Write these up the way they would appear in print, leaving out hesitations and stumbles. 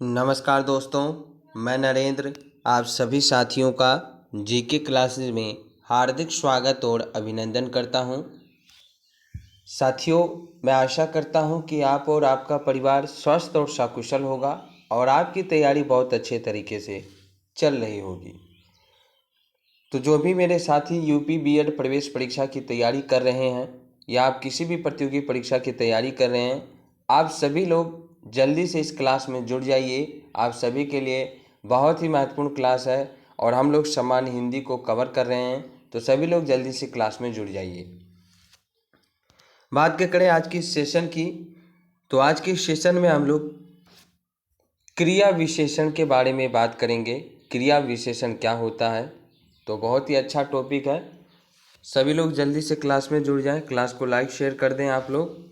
नमस्कार दोस्तों, मैं नरेंद्र आप सभी साथियों का जीके क्लासेस में हार्दिक स्वागत और अभिनंदन करता हूं। साथियों, मैं आशा करता हूं कि आप और आपका परिवार स्वस्थ और सकुशल होगा और आपकी तैयारी बहुत अच्छे तरीके से चल रही होगी। तो जो भी मेरे साथी यूपी बीएड प्रवेश परीक्षा की तैयारी कर रहे हैं या आप किसी भी प्रतियोगी परीक्षा की तैयारी कर रहे हैं, आप सभी लोग जल्दी से इस क्लास में जुड़ जाइए। आप सभी के लिए बहुत ही महत्वपूर्ण क्लास है और हम लोग सामान्य हिंदी को कवर कर रहे हैं, तो सभी लोग जल्दी से क्लास में जुड़ जाइए। बात करें आज की सेशन की, तो आज के सेशन में हम लोग क्रिया विशेषण के बारे में बात करेंगे। क्रिया विशेषण क्या होता है, तो बहुत ही अच्छा टॉपिक है। सभी लोग जल्दी से क्लास में जुड़ जाएं, क्लास को लाइक शेयर कर दें आप लोग।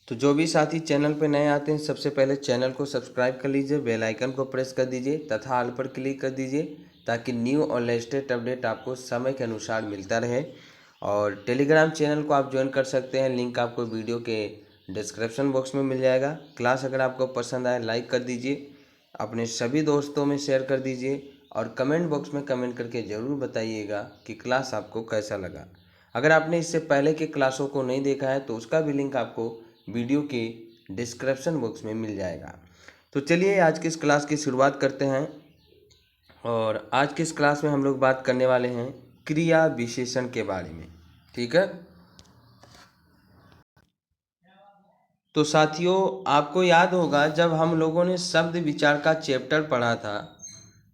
तो जो भी साथी चैनल पर नए आते हैं, सबसे पहले चैनल को सब्सक्राइब कर लीजिए, बेल आइकन को प्रेस कर दीजिए तथा ऑल पर क्लिक कर दीजिए ताकि न्यू और लेटेस्ट अपडेट आपको समय के अनुसार मिलता रहे। और टेलीग्राम चैनल को आप ज्वाइन कर सकते हैं, लिंक आपको वीडियो के डिस्क्रिप्शन बॉक्स में मिल जाएगा। क्लास अगर आपको पसंद आए लाइक कर दीजिए, अपने सभी दोस्तों में शेयर कर दीजिए और कमेंट बॉक्स में कमेंट करके ज़रूर बताइएगा कि क्लास आपको कैसा लगा। अगर आपने इससे पहले के क्लासों को नहीं देखा है तो उसका भी लिंक आपको वीडियो के डिस्क्रिप्शन बॉक्स में मिल जाएगा। तो चलिए आज की इस क्लास की शुरुआत करते हैं। और आज की इस क्लास में हम लोग बात करने वाले हैं क्रिया विशेषण के बारे में। ठीक है, तो साथियों आपको याद होगा जब हम लोगों ने शब्द विचार का चैप्टर पढ़ा था,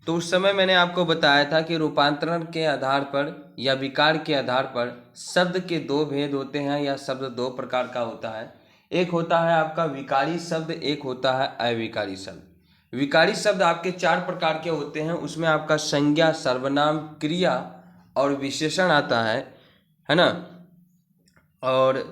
तो उस समय मैंने आपको बताया था कि रूपांतरण के आधार पर या विकार के आधार पर शब्द के दो भेद होते हैं या शब्द दो प्रकार का होता है। एक होता है आपका विकारी शब्द, एक होता है अविकारी शब्द। विकारी शब्द आपके चार प्रकार के होते हैं, उसमें आपका संज्ञा, सर्वनाम, क्रिया और विशेषण आता है ना। और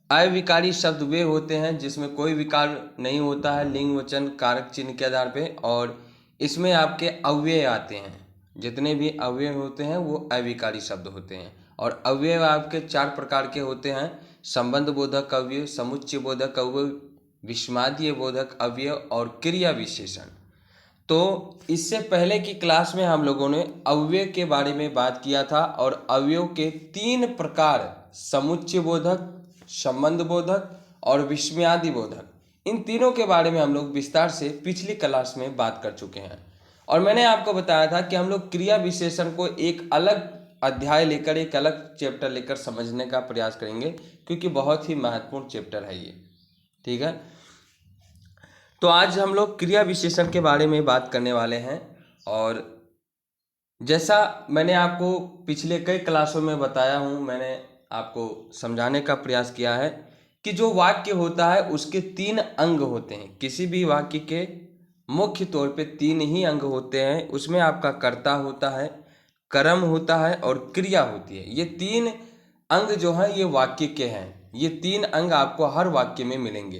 अविकारी शब्द वे होते हैं जिसमें कोई विकार नहीं होता है, लिंग वचन कारक चिन्ह के आधार पे, और इसमें आपके अव्यय आते हैं। जितने भी अव्यय होते हैं वो अविकारी शब्द होते हैं। और अव्यय आपके चार प्रकार के होते हैं: संबंध बोधक अव्यय, समुच्चय बोधक अव्यय, विषमादीय बोधक अव्यय और क्रिया विशेषण। तो इससे पहले की क्लास में हम लोगों ने अव्यय के बारे में बात किया था और अव्ययों के तीन प्रकार, समुच्चय बोधक, संबंध बोधक और विस्मयादि बोधक, इन तीनों के बारे में हम लोग विस्तार से पिछली क्लास में बात कर चुके हैं। और मैंने आपको बताया था कि हम लोग क्रिया विशेषण को एक अलग अध्याय लेकर, एक अलग चैप्टर लेकर समझने का प्रयास करेंगे, क्योंकि बहुत ही महत्वपूर्ण चैप्टर है ये। ठीक है, तो आज हम लोग क्रिया विशेषण के बारे में बात करने वाले हैं। और जैसा मैंने आपको पिछले कई क्लासों में बताया हूँ, मैंने आपको समझाने का प्रयास किया है कि जो वाक्य होता है उसके तीन अंग होते हैं। किसी भी वाक्य के मुख्य तौर पे तीन ही अंग होते हैं। उसमें आपका कर्ता होता है, कर्म होता है और क्रिया होती है। ये तीन अंग जो हैं ये वाक्य के हैं। ये तीन अंग आपको हर वाक्य में मिलेंगे।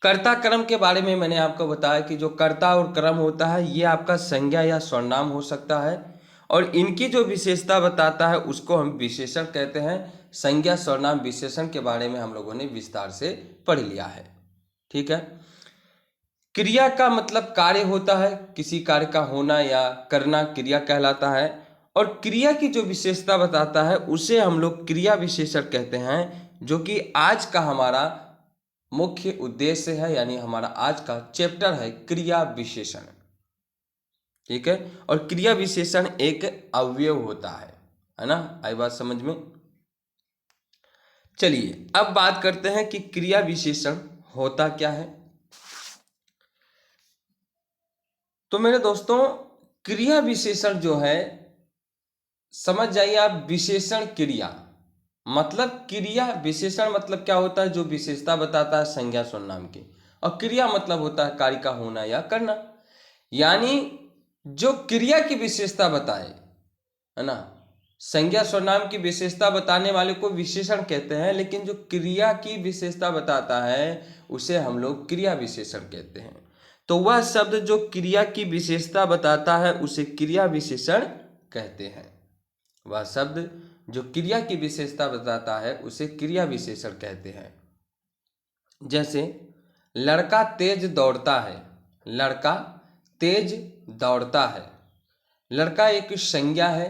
कर्ता कर्म के बारे में मैंने आपको बताया कि जो कर्ता और कर्म होता है ये आपका संज्ञा या सर्वनाम हो सकता है, और इनकी जो विशेषता बताता है उसको हम विशेषण कहते हैं। संज्ञा, सर्वनाम, विशेषण के बारे में हम लोगों ने विस्तार से पढ़ लिया है। ठीक है, क्रिया का मतलब कार्य होता है, किसी कार्य का होना या करना क्रिया कहलाता है। और क्रिया की जो विशेषता बताता है उसे हम लोग क्रिया विशेषण कहते हैं, जो कि आज का हमारा मुख्य उद्देश्य है, यानी हमारा आज का चैप्टर है क्रिया विशेषण। ठीक है, और क्रिया विशेषण एक अवयव होता है ना। आई बात समझ में? चलिए अब बात करते हैं कि क्रिया विशेषण होता क्या है। तो मेरे दोस्तों, क्रिया विशेषण जो है, समझ जाइए आप, विशेषण क्रिया मतलब क्रिया विशेषण मतलब क्या होता है, जो विशेषता बताता है संज्ञा सर्वनाम की, और क्रिया मतलब होता है कार्य का होना या करना। यानी जो क्रिया की विशेषता बताए, है ना, संज्ञा सर्वनाम की विशेषता बताने वाले को विशेषण कहते हैं, लेकिन जो क्रिया की विशेषता बताता है उसे हम लोग क्रिया विशेषण कहते हैं। तो वह शब्द जो क्रिया की विशेषता बताता है उसे क्रिया विशेषण कहते हैं। वह शब्द जो क्रिया की विशेषता बताता है उसे क्रिया विशेषण कहते हैं। जैसे लड़का तेज दौड़ता है, लड़का तेज दौड़ता है। लड़का एक संज्ञा है,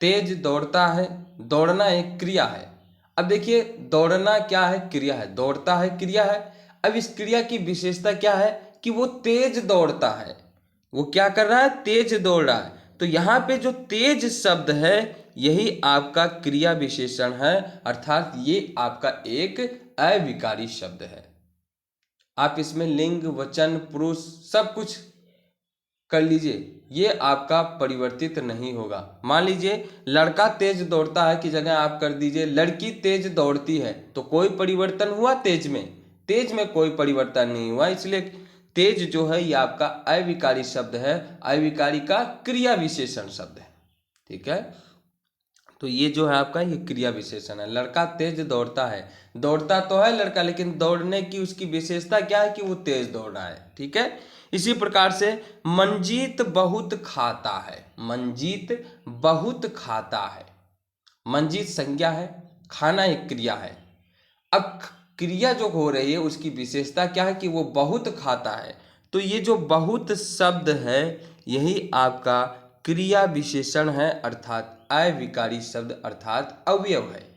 तेज दौड़ता है, दौड़ना एक क्रिया है। अब देखिए दौड़ना क्या है, क्रिया है, दौड़ता है क्रिया है। अब इस क्रिया की विशेषता क्या है कि वो तेज दौड़ता है। वो क्या कर रहा है, तेज दौड़ रहा है। तो यहाँ पे जो तेज शब्द है यही आपका क्रिया विशेषण है, अर्थात ये आपका एक अविकारी शब्द है। आप इसमें लिंग वचन पुरुष सब कुछ कर लीजिए, ये आपका परिवर्तित नहीं होगा। मान लीजिए लड़का तेज दौड़ता है की जगह आप कर दीजिए लड़की तेज दौड़ती है, तो कोई परिवर्तन हुआ तेज में? तेज में कोई परिवर्तन नहीं हुआ। इसलिए तेज जो है ये आपका अविकारी शब्द है, अविकारी का क्रिया विशेषण शब्द है। ठीक है, तो ये जो है आपका ये क्रिया विशेषण है। लड़का तेज दौड़ता है, दौड़ता तो है लड़का, लेकिन दौड़ने की उसकी विशेषता क्या है कि वो तेज दौड़ रहा है। ठीक है, इसी प्रकार से मंजीत बहुत खाता है, मंजीत बहुत खाता है। मंजीत संज्ञा है, खाना एक क्रिया है। अब क्रिया जो हो रही है उसकी विशेषता क्या है कि वो बहुत खाता है। तो ये जो बहुत शब्द है यही आपका क्रिया विशेषण है, अर्थात अविकारी शब्द अर्थात अवयव है।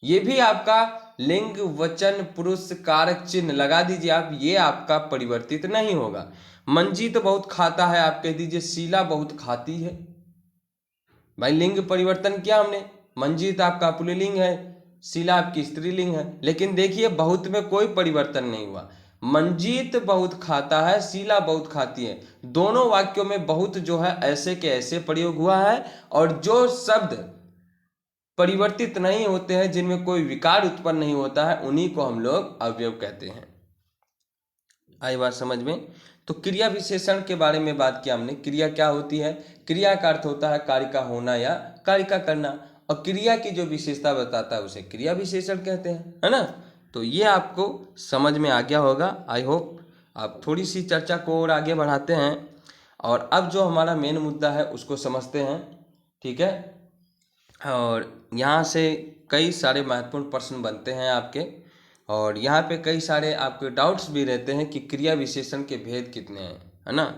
ये भी आपका लिंग वचन पुरुष कारक चिन्ह लगा दीजिए आप, ये आपका परिवर्तित नहीं होगा। मंजीत बहुत खाता है, आप कह दीजिए शीला बहुत खाती है। भाई लिंग परिवर्तन किया हमने, मंजीत आपका पुल्लिंग है, शीला आपकी स्त्रीलिंग है, लेकिन देखिए बहुत में कोई परिवर्तन नहीं हुआ। मंजीत बहुत खाता है, शीला बहुत खाती है, दोनों वाक्यों में बहुत जो है ऐसे के ऐसे प्रयोग हुआ है। और जो शब्द परिवर्तित नहीं होते हैं, जिनमें कोई विकार उत्पन्न नहीं होता है, उन्हीं को हम लोग अवयव कहते हैं। आई बात समझ में? तो क्रिया विशेषण के बारे में बात किया हमने। क्रिया क्या होती है? क्रिया का अर्थ होता है कार्य का होना या कार्य का करना, और क्रिया की जो विशेषता बताता है उसे क्रिया विशेषण कहते हैं, है ना। तो ये आपको समझ में आ गया होगा, आई होप। आप थोड़ी सी चर्चा को और आगे बढ़ाते हैं, और अब जो हमारा मेन मुद्दा है उसको समझते हैं। ठीक है, और यहाँ से कई सारे महत्वपूर्ण प्रश्न बनते हैं आपके, और यहाँ पे कई सारे आपके डाउट्स भी रहते हैं कि क्रिया विशेषण के भेद कितने हैं, है ना।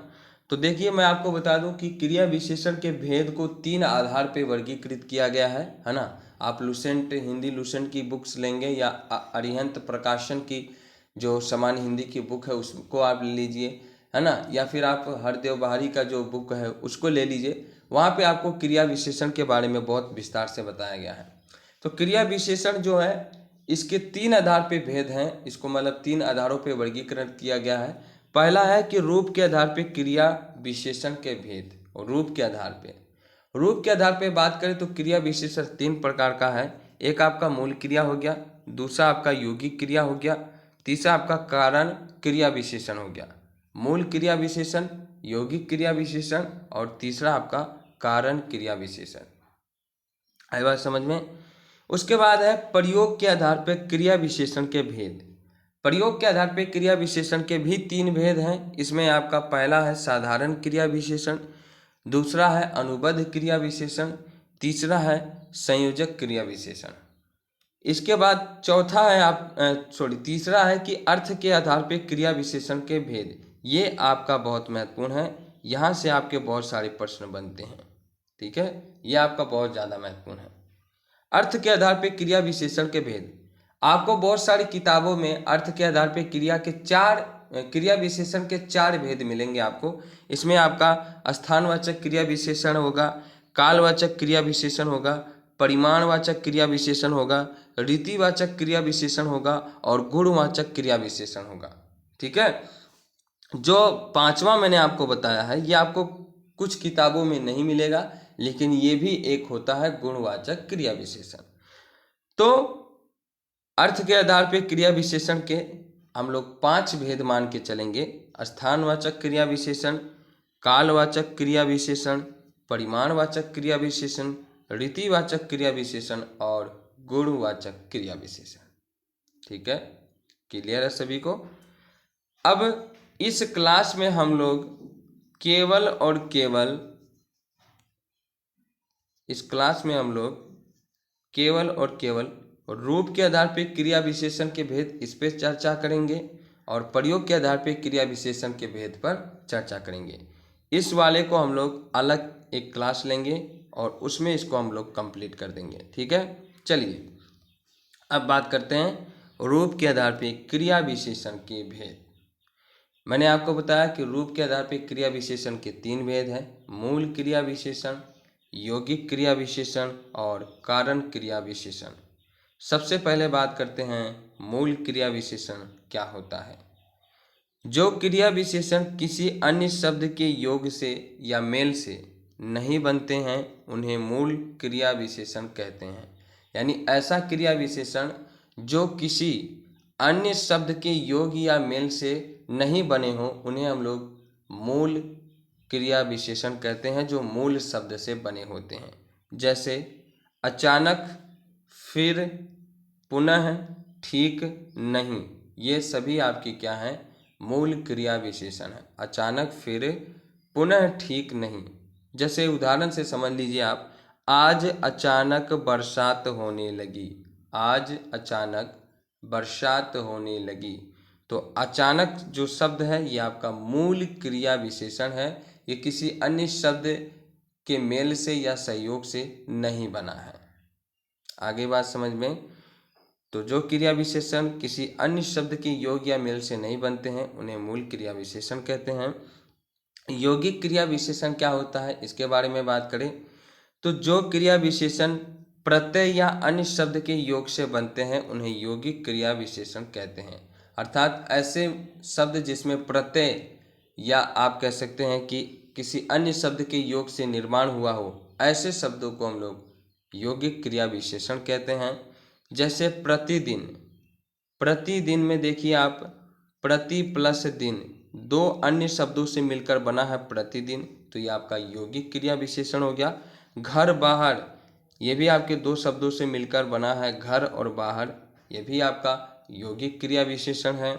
तो देखिए मैं आपको बता दूं कि क्रिया विशेषण के भेद को 3 आधार पे वर्गीकृत किया गया है ना। आप लुसेंट हिंदी लुसेंट की बुक्स लेंगे या अरिहंत प्रकाशन की जो सामान्य हिंदी की बुक है उसको आप ले लीजिए, है ना, या फिर आप हरदेव बहारी का जो बुक है उसको ले लीजिए। वहाँ पे आपको क्रिया विशेषण के बारे में बहुत विस्तार से बताया गया है। तो क्रिया विशेषण जो है इसके 3 आधार पे भेद हैं, इसको मतलब 3 आधारों पे वर्गीकरण किया गया है। पहला है कि रूप के आधार पे क्रिया विशेषण के भेद, और रूप के आधार पे बात करें तो क्रिया विशेषण 3 प्रकार का है। एक आपका मूल क्रिया हो गया, दूसरा आपका यौगिक क्रिया हो गया, तीसरा आपका कारण क्रिया विशेषण हो गया। मूल क्रिया विशेषण, यौगिक क्रिया विशेषण, और तीसरा आपका कारण क्रिया विशेषण। आई बात समझ में? उसके बाद है प्रयोग के आधार पर क्रिया विशेषण के भेद। प्रयोग के आधार पर क्रिया विशेषण के भी 3 भेद हैं। इसमें आपका पहला है साधारण क्रिया विशेषण, दूसरा है अनुबंध क्रिया विशेषण, तीसरा है संयोजक क्रिया विशेषण। इसके बाद चौथा है तीसरा है कि अर्थ के आधार पर क्रिया विशेषण के भेद। ये आपका बहुत महत्वपूर्ण है, यहाँ से आपके बहुत सारे प्रश्न बनते हैं। ठीक है, ये आपका बहुत ज़्यादा महत्वपूर्ण है। अर्थ के आधार पर क्रिया विशेषण के भेद, आपको बहुत सारी किताबों में अर्थ के आधार पर क्रिया विशेषण के 4 भेद मिलेंगे आपको। इसमें आपका स्थानवाचक क्रिया विशेषण होगा, कालवाचक क्रिया विशेषण होगा, परिमाणवाचक क्रिया विशेषण होगा, रीतिवाचक क्रिया विशेषण होगा, और गुणवाचक क्रिया विशेषण होगा। ठीक है, जो 5वां मैंने आपको बताया है ये आपको कुछ किताबों में नहीं मिलेगा, लेकिन ये भी एक होता है गुणवाचक क्रिया विशेषण। तो अर्थ के आधार पर क्रिया विशेषण के हम लोग 5 भेद मान के चलेंगे: स्थानवाचक क्रिया विशेषण, कालवाचक क्रिया विशेषण, परिमाणवाचक क्रिया विशेषण, रीतिवाचक क्रिया विशेषण, और गुणवाचक क्रिया विशेषण। ठीक है, क्लियर है सभी को? अब इस क्लास में हम लोग केवल और केवल रूप के आधार पर क्रिया विशेषण के भेद इस पर चर्चा करेंगे और प्रयोग के आधार पर क्रिया विशेषण के भेद पर चर्चा करेंगे। इस वाले को हम लोग अलग एक क्लास लेंगे और उसमें इसको हम लोग कंप्लीट कर देंगे। ठीक है, चलिए अब बात करते हैं रूप के आधार पर क्रिया विशेषण के भेद। मैंने आपको बताया कि रूप के आधार पर क्रिया विशेषण के 3 भेद हैं: मूल क्रिया विशेषण, यौगिक क्रिया विशेषण और कारण क्रिया विशेषण। सबसे पहले बात करते हैं मूल क्रिया विशेषण क्या होता है। जो क्रिया विशेषण किसी अन्य शब्द के योग से या मेल से नहीं बनते हैं उन्हें मूल क्रिया विशेषण कहते हैं। यानी ऐसा क्रिया विशेषण जो किसी अन्य शब्द के योग या मेल से नहीं बने हो उन्हें हम लोग मूल क्रिया विशेषण कहते हैं, जो मूल शब्द से बने होते हैं। जैसे अचानक, फिर, पुनः, ठीक, नहीं, ये सभी आपकी क्या हैं, मूल क्रिया विशेषण है। अचानक, फिर, पुनः, ठीक, नहीं। जैसे उदाहरण से समझ लीजिए आप, आज अचानक बरसात होने लगी। आज अचानक बरसात होने लगी। तो अचानक जो शब्द है ये आपका मूल क्रिया विशेषण है, ये किसी अन्य शब्द के मेल से या सहयोग से नहीं बना है। आगे बात समझ में। तो जो क्रिया विशेषण किसी अन्य शब्द के योग या मेल से नहीं बनते हैं उन्हें मूल क्रिया विशेषण कहते हैं। यौगिक क्रिया विशेषण क्या होता है इसके बारे में बात करें तो जो क्रिया विशेषण प्रत्यय या अन्य शब्द के योग से बनते हैं उन्हें यौगिक क्रिया विशेषण कहते हैं। अर्थात ऐसे शब्द जिसमें प्रत्यय या आप कह सकते हैं कि किसी अन्य शब्द के योग से निर्माण हुआ हो, ऐसे शब्दों को हम लोग यौगिक क्रिया विशेषण कहते हैं। जैसे प्रतिदिन, प्रतिदिन में देखिए आप, प्रति प्लस दिन, दो अन्य शब्दों से मिलकर बना है प्रतिदिन, तो ये आपका यौगिक क्रिया विशेषण हो गया। घर बाहर, ये भी आपके दो शब्दों से मिलकर बना है, घर और बाहर, ये भी आपका यौगिक क्रिया विशेषण है।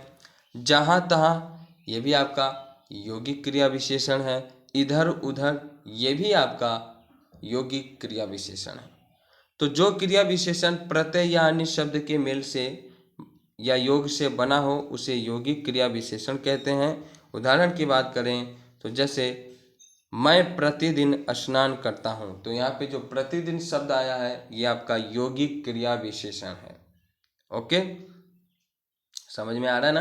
जहाँ तहाँ, ये भी आपका यौगिक क्रिया विशेषण है। इधर उधर, ये भी आपका यौगिक क्रिया विशेषण है। तो जो क्रिया विशेषण प्रत्यय या अन्य शब्द के मेल से या योग से बना हो उसे यौगिक क्रिया विशेषण कहते हैं। उदाहरण की बात करें तो जैसे मैं प्रतिदिन स्नान करता हूँ, तो यहाँ पे जो प्रतिदिन शब्द आया है ये आपका यौगिक क्रिया विशेषण है। ओके, समझ में आ रहा है ना।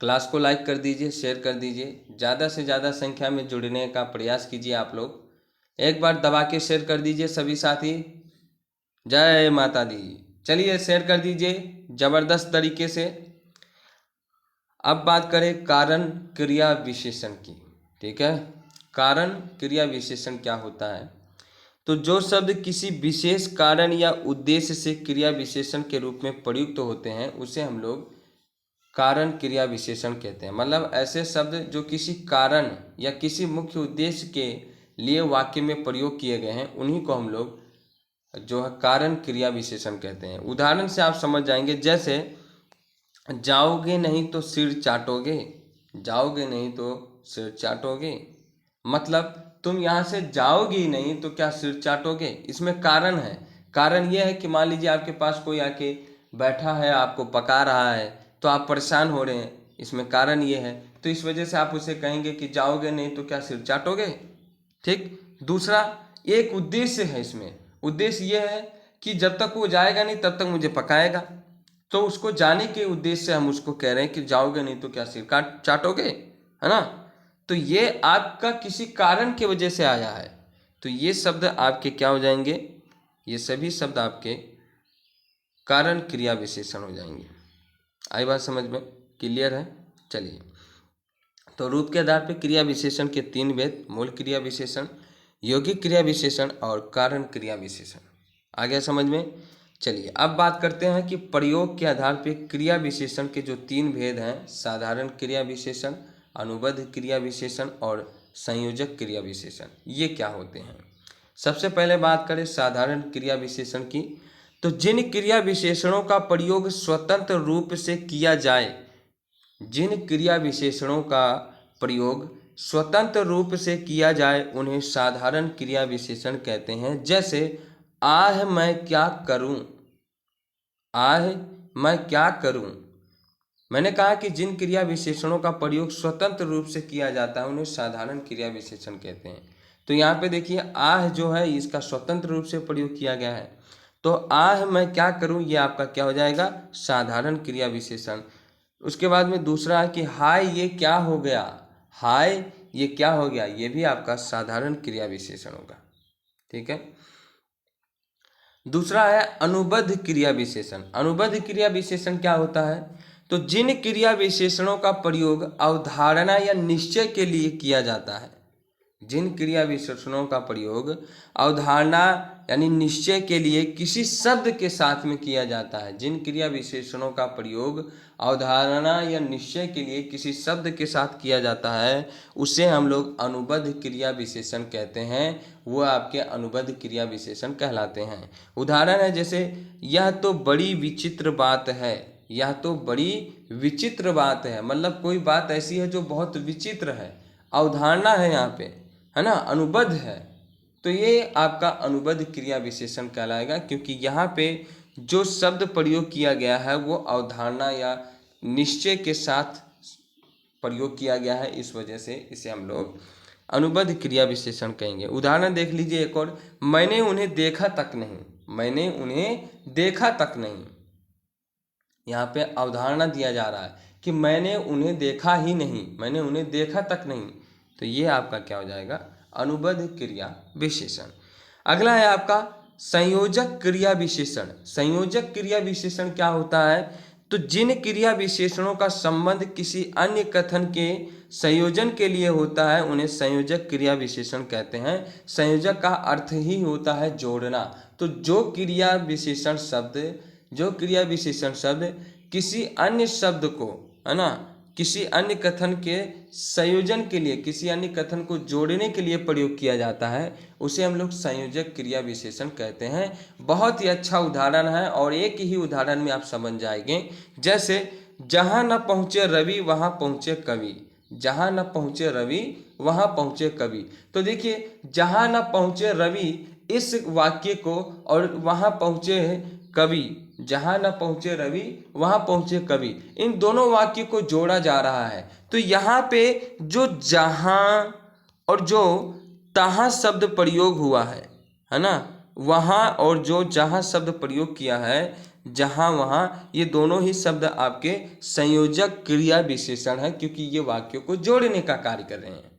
क्लास को लाइक कर दीजिए, शेयर कर दीजिए, ज़्यादा से ज़्यादा संख्या में जुड़ने का प्रयास कीजिए। आप लोग एक बार दबा के शेयर कर दीजिए सभी साथी। जय माता दी। चलिए शेयर कर दीजिए जबरदस्त तरीके से। अब बात करें कारण क्रिया विशेषण की। ठीक है, कारण क्रिया विशेषण क्या होता है तो जो शब्द किसी विशेष कारण या उद्देश्य से क्रिया विशेषण के रूप में प्रयुक्त होते हैं उसे हम लोग कारण क्रिया विशेषण कहते हैं। मतलब ऐसे शब्द जो किसी कारण या किसी मुख्य उद्देश्य के लिए वाक्य में प्रयोग किए गए हैं उन्हीं को हम लोग जो है कारण क्रिया विशेषण कहते हैं। उदाहरण से आप समझ जाएंगे, जैसे जाओगे नहीं तो सिर चाटोगे, जाओगे नहीं तो सिर चाटोगे, मतलब तुम यहाँ से जाओगे ही नहीं तो क्या सिर चाटोगे। इसमें कारण है। कारण यह है कि मान लीजिए आपके पास कोई आके बैठा है, आपको पका रहा है, तो आप परेशान हो रहे हैं, इसमें कारण ये है, तो इस वजह से आप उसे कहेंगे कि जाओगे नहीं तो क्या सिर चाटोगे। ठीक। दूसरा एक उद्देश्य है, इसमें उद्देश्य यह है कि जब तक वो जाएगा नहीं तब तक मुझे पकाएगा, तो उसको जाने के उद्देश्य से हम उसको कह रहे हैं कि जाओगे नहीं तो क्या सिर काट चाटोगे, है ना। तो ये आपका किसी कारण की वजह से आया है, तो ये शब्द आपके क्या हो जाएंगे, ये सभी शब्द आपके कारण क्रिया विशेषण हो जाएंगे। आई बात समझ में, क्लियर है। चलिए, तो रूप के आधार पर क्रिया विशेषण के 3 भेद: मूल क्रिया विशेषण, यौगिक क्रिया विशेषण और कारण क्रिया विशेषण। आ गया समझ में। चलिए अब बात करते हैं कि प्रयोग के आधार पर क्रिया विशेषण के जो 3 भेद हैं: साधारण क्रिया विशेषण, अनुबंध क्रिया विशेषण और संयोजक क्रिया विशेषण, ये क्या होते हैं। सबसे पहले बात करें साधारण क्रिया विशेषण की, तो जिन क्रिया विशेषणों का प्रयोग स्वतंत्र रूप से किया जाए, जिन क्रिया विशेषणों का प्रयोग स्वतंत्र रूप से किया जाए उन्हें साधारण क्रिया विशेषण कहते हैं। जैसे आह मैं क्या करूं, आह मैं क्या करूं। मैंने कहा कि जिन क्रिया विशेषणों का प्रयोग स्वतंत्र रूप से किया जाता है उन्हें साधारण क्रिया विशेषण कहते हैं। तो यहाँ पे देखिए आह जो है इसका स्वतंत्र रूप से प्रयोग किया गया है, तो आह मैं क्या करूं ये आपका क्या हो जाएगा, साधारण क्रिया विशेषण। उसके बाद में दूसरा है कि हाय ये क्या हो गया, हाय ये क्या हो गया, ये भी आपका साधारण क्रिया विशेषण होगा। ठीक है। दूसरा है अनुबद्ध क्रिया विशेषण। अनुबद्ध क्रिया विशेषण क्या होता है, तो जिन क्रिया विशेषणों का प्रयोग अवधारणा या निश्चय के लिए किया जाता है, जिन क्रिया विशेषणों का प्रयोग अवधारणा यानी निश्चय के लिए किसी शब्द के साथ में किया जाता है, जिन क्रिया विशेषणों का प्रयोग अवधारणा या निश्चय के लिए किसी शब्द के साथ किया जाता है, उसे हम लोग अनुबद्ध क्रिया विशेषण कहते हैं। वो आपके अनुबद्ध क्रिया विशेषण कहलाते हैं। उदाहरण है जैसे यह तो बड़ी विचित्र बात है, यह तो बड़ी विचित्र बात है, मतलब कोई बात ऐसी है जो बहुत विचित्र है, अवधारणा है यहाँ पे, है ना, अनुबद्ध है, तो ये आपका अनुबद्ध क्रिया विशेषण कहलाएगा, क्योंकि यहाँ पे जो शब्द प्रयोग किया गया है वो अवधारणा या निश्चय के साथ प्रयोग किया गया है, इस वजह से इसे हम लोग अनुबद्ध क्रिया विशेषण कहेंगे। उदाहरण देख लीजिए एक और, मैंने उन्हें देखा तक नहीं, मैंने उन्हें देखा तक नहीं। यहाँ पे अवधारणा दिया जा रहा है कि मैंने उन्हें देखा ही नहीं, मैंने उन्हें देखा तक नहीं, तो ये आपका क्या हो जाएगा, अनुबद्ध क्रिया विशेषण। अगला है आपका संयोजक क्रिया विशेषण। संयोजक क्रिया विशेषण क्या होता है, तो जिन क्रिया विशेषणों का संबंध किसी अन्य कथन के संयोजन के लिए होता है उन्हें संयोजक क्रिया विशेषण कहते हैं। संयोजक का अर्थ ही होता है जोड़ना। तो जो क्रिया विशेषण शब्द, जो क्रिया विशेषण शब्द किसी अन्य शब्द को, है ना, किसी अन्य कथन के संयोजन के लिए, किसी अन्य कथन को जोड़ने के लिए प्रयोग किया जाता है, उसे हम लोग संयोजक क्रिया विशेषण कहते हैं। बहुत ही अच्छा उदाहरण है और एक ही उदाहरण में आप समझ जाएंगे। जैसे जहाँ न पहुँचे रवि वहाँ पहुँचे कवि, जहाँ न पहुँचे रवि वहाँ पहुँचे कवि। तो देखिए जहाँ न पहुँचे रवि इस वाक्य को और वहाँ पहुँचे कवि, जहाँ न पहुँचे रवि वहाँ पहुँचे कवि, इन दोनों वाक्य को जोड़ा जा रहा है। तो यहाँ पे जो जहाँ और जो तहाँ शब्द प्रयोग हुआ है ना, वहाँ और जो जहाँ शब्द प्रयोग किया है, जहाँ वहाँ, ये दोनों ही शब्द आपके संयोजक क्रिया विशेषण है, क्योंकि ये वाक्यों को जोड़ने का कार्य कर रहे हैं।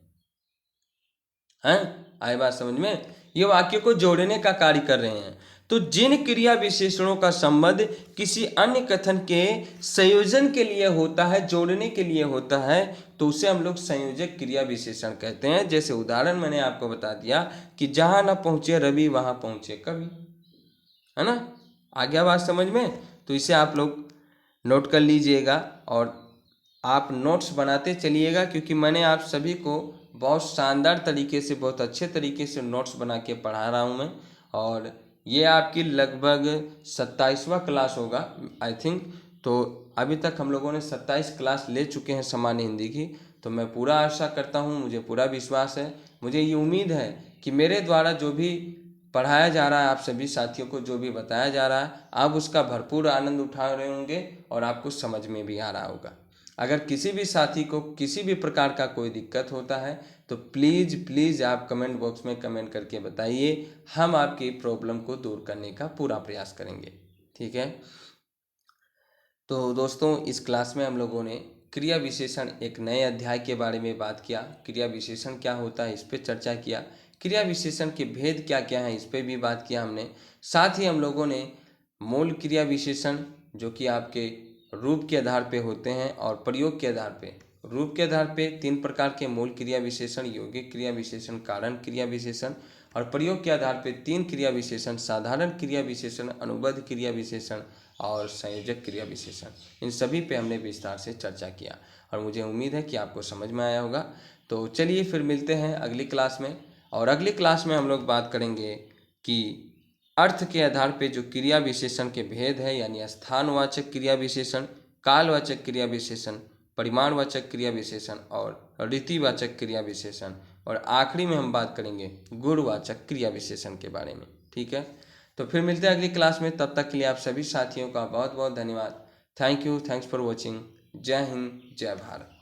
आए बात समझ में, ये वाक्य को जोड़ने का कार्य कर रहे हैं। तो जिन क्रिया विशेषणों का संबंध किसी अन्य कथन के संयोजन के लिए होता है, जोड़ने के लिए होता है, तो उसे हम लोग संयोजक क्रिया विशेषण कहते हैं। जैसे उदाहरण मैंने आपको बता दिया कि जहां न पहुंचे रवि वहां पहुंचे कवि, है ना। आ गया बात समझ में। तो इसे आप लोग नोट कर लीजिएगा और आप नोट्स बनाते चलिएगा, क्योंकि मैंने आप सभी को बहुत शानदार तरीके से, बहुत अच्छे तरीके से नोट्स बना के पढ़ा रहा हूँ मैं। और ये आपकी लगभग 27वां क्लास होगा आई थिंक। तो अभी तक हम लोगों ने 27 क्लास ले चुके हैं सामान्य हिंदी की। तो मैं पूरा आशा करता हूँ, मुझे पूरा विश्वास है, मुझे ये उम्मीद है कि मेरे द्वारा जो भी पढ़ाया जा रहा है, आप सभी साथियों को जो भी बताया जा रहा है, आप उसका भरपूर आनंद उठा रहे होंगे और आपको समझ में भी आ रहा होगा। अगर किसी भी साथी को किसी भी प्रकार का कोई दिक्कत होता है तो प्लीज़ आप कमेंट बॉक्स में कमेंट करके बताइए, हम आपकी प्रॉब्लम को दूर करने का पूरा प्रयास करेंगे। ठीक है। तो दोस्तों इस क्लास में हम लोगों ने क्रिया विशेषण एक नए अध्याय के बारे में बात किया। क्रिया विशेषण क्या होता है इस पर चर्चा किया, क्रिया विशेषण के भेद क्या क्या हैं इस पर भी बात किया हमने। साथ ही हम लोगों ने मूल क्रिया विशेषण जो कि आपके रूप के आधार पे होते हैं और प्रयोग के आधार पे, रूप के आधार पे 3 प्रकार के मूल क्रिया विशेषण, यौगिक क्रिया विशेषण, कारण क्रिया विशेषण, और प्रयोग के आधार पे 3 क्रिया विशेषण, साधारण क्रिया विशेषण, अनुबद्ध क्रिया विशेषण और संयोजक क्रिया विशेषण। इन सभी पे हमने विस्तार से चर्चा किया और मुझे उम्मीद है कि आपको समझ में आया होगा। तो चलिए फिर मिलते हैं अगली क्लास में, और अगली क्लास में हम लोग बात करेंगे कि अर्थ के आधार पे जो क्रिया विशेषण के भेद है, यानी स्थानवाचक क्रिया विशेषण, कालवाचक क्रिया विशेषण, परिमाणवाचक क्रिया विशेषण और रीतिवाचक क्रिया विशेषण, और आखिरी में हम बात करेंगे गुणवाचक क्रिया विशेषण के बारे में। ठीक है। तो फिर मिलते हैं अगली क्लास में, तब तक के लिए आप सभी साथियों का बहुत बहुत धन्यवाद। Thank you, thanks for watching. जय हिंद, जय भारत।